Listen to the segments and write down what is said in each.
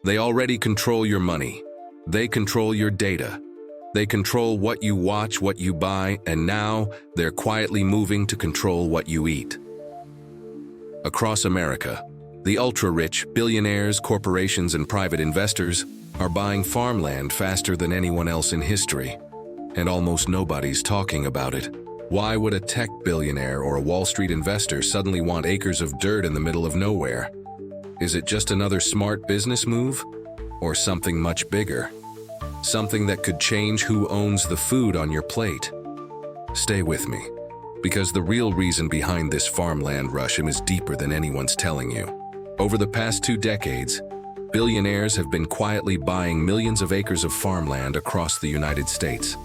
They already control your money. They control your data. They control what you watch, what you buy, and now they're quietly moving to control what you eat. Across America, the ultra-rich, billionaires, corporations, and private investors are buying farmland faster than anyone else in history, and almost nobody's talking about it. Why would a tech billionaire or a Wall Street investor suddenly want acres of dirt in the middle of nowhere? Is it just another smart business move? Or something much bigger? Something that could change who owns the food on your plate? Stay with me, because the real reason behind this farmland rush is deeper than anyone's telling you. Over the past 2 decades, billionaires have been quietly buying millions of acres of farmland across the United States.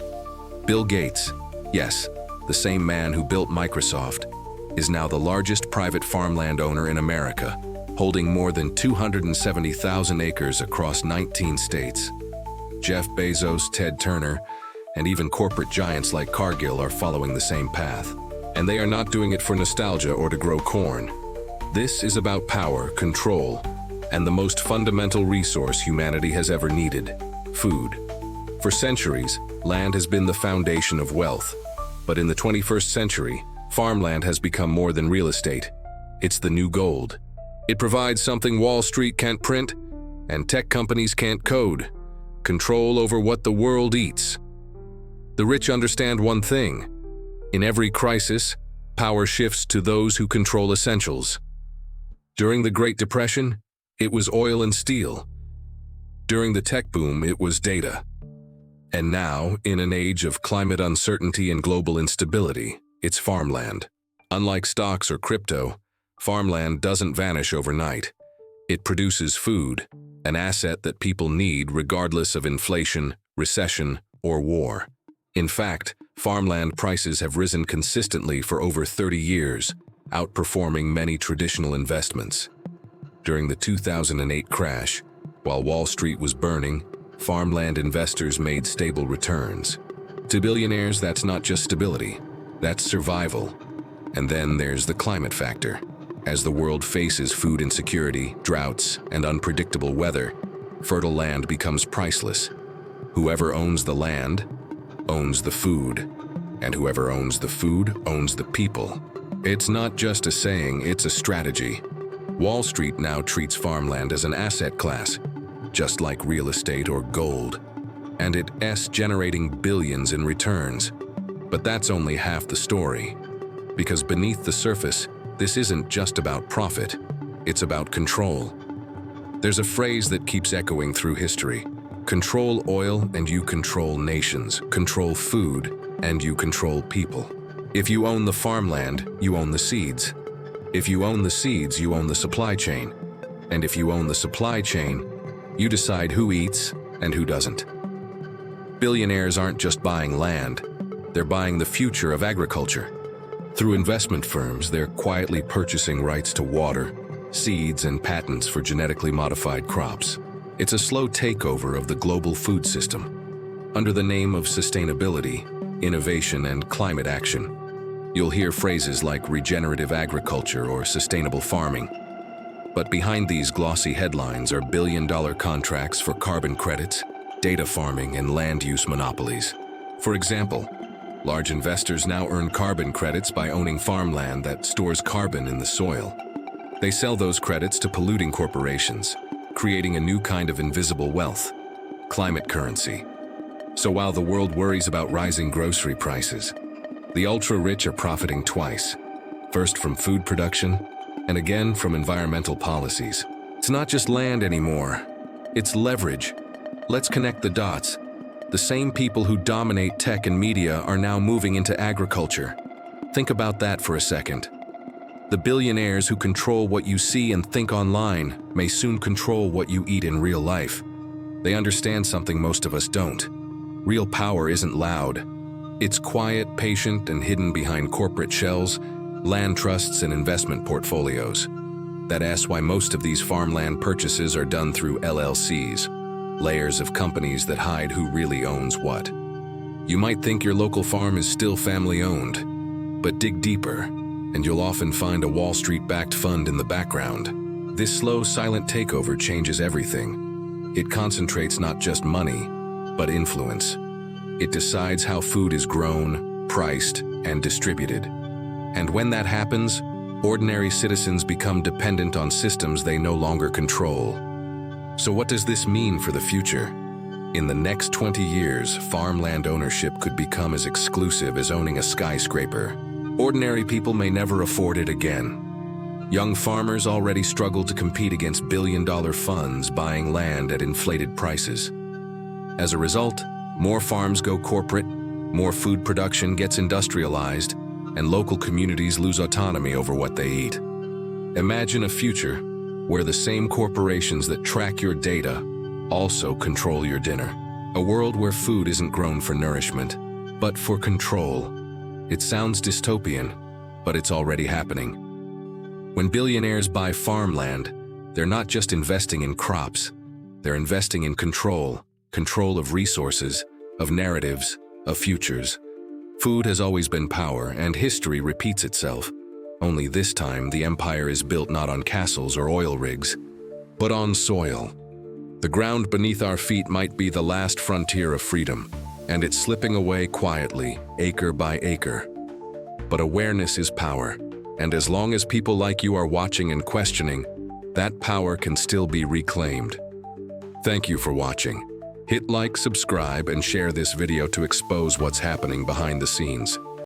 Bill Gates, yes, the same man who built Microsoft, is now the largest private farmland owner in America, holding more than 270,000 acres across 19 states. Jeff Bezos, Ted Turner, and even corporate giants like Cargill are following the same path. And they are not doing it for nostalgia or to grow corn. This is about power, control, and the most fundamental resource humanity has ever needed: food. For centuries, land has been the foundation of wealth. But in the 21st century, farmland has become more than real estate. It's the new gold. It provides something Wall Street can't print and tech companies can't code: control over what the world eats. The rich understand one thing: in every crisis, power shifts to those who control essentials. During the Great Depression, it was oil and steel. During the tech boom, it was data. And now, in an age of climate uncertainty and global instability, it's farmland. Unlike stocks or crypto, farmland doesn't vanish overnight. It produces food, an asset that people need regardless of inflation, recession, or war. In fact, farmland prices have risen consistently for over 30 years, outperforming many traditional investments. During the 2008 crash, while Wall Street was burning, farmland investors made stable returns. To billionaires, that's not just stability, that's survival. And then there's the climate factor. As the world faces food insecurity, droughts, and unpredictable weather, fertile land becomes priceless. Whoever owns the land owns the food, and whoever owns the food owns the people. It's not just a saying, it's a strategy. Wall Street now treats farmland as an asset class, just like real estate or gold, and it's generating billions in returns. But that's only half the story, because beneath the surface, this isn't just about profit, it's about control. There's a phrase that keeps echoing through history: control oil and you control nations, control food and you control people. If you own the farmland, you own the seeds. If you own the seeds, you own the supply chain. And if you own the supply chain, you decide who eats and who doesn't. Billionaires aren't just buying land, they're buying the future of agriculture. Through investment firms, they're quietly purchasing rights to water, seeds, and patents for genetically modified crops. It's a slow takeover of the global food system. Under the name of sustainability, innovation, and climate action, you'll hear phrases like regenerative agriculture or sustainable farming. But behind these glossy headlines are billion-dollar contracts for carbon credits, data farming, and land use monopolies. For example, large investors now earn carbon credits by owning farmland that stores carbon in the soil. They sell those credits to polluting corporations, creating a new kind of invisible wealth: climate currency. So while the world worries about rising grocery prices, the ultra-rich are profiting twice: first from food production, and again from environmental policies. It's not just land anymore, it's leverage. Let's connect the dots. The same people who dominate tech and media are now moving into agriculture. Think about that for a second. The billionaires who control what you see and think online may soon control what you eat in real life. They understand something most of us don't. Real power isn't loud. It's quiet, patient, and hidden behind corporate shells, land trusts, and investment portfolios. That's why most of these farmland purchases are done through LLCs, layers of companies that hide who really owns what. You might think your local farm is still family-owned, but dig deeper, and you'll often find a Wall Street-backed fund in the background. This slow, silent takeover changes everything. It concentrates not just money, but influence. It decides how food is grown, priced, and distributed. And when that happens, ordinary citizens become dependent on systems they no longer control. So what does this mean for the future? In the next 20 years, farmland ownership could become as exclusive as owning a skyscraper. Ordinary people may never afford it again. Young farmers already struggle to compete against billion-dollar funds buying land at inflated prices. As a result, more farms go corporate, more food production gets industrialized, and local communities lose autonomy over what they eat. Imagine a future where the same corporations that track your data also control your dinner. A world where food isn't grown for nourishment, but for control. It sounds dystopian, but it's already happening. When billionaires buy farmland, they're not just investing in crops, they're investing in control of resources, of narratives, of futures. Food has always been power, and history repeats itself. Only this time, the empire is built not on castles or oil rigs, but on soil. The ground beneath our feet might be the last frontier of freedom, and it's slipping away quietly, acre by acre. But awareness is power. And as long as people like you are watching and questioning, that power can still be reclaimed. Thank you for watching. Hit like, subscribe, and share this video to expose what's happening behind the scenes.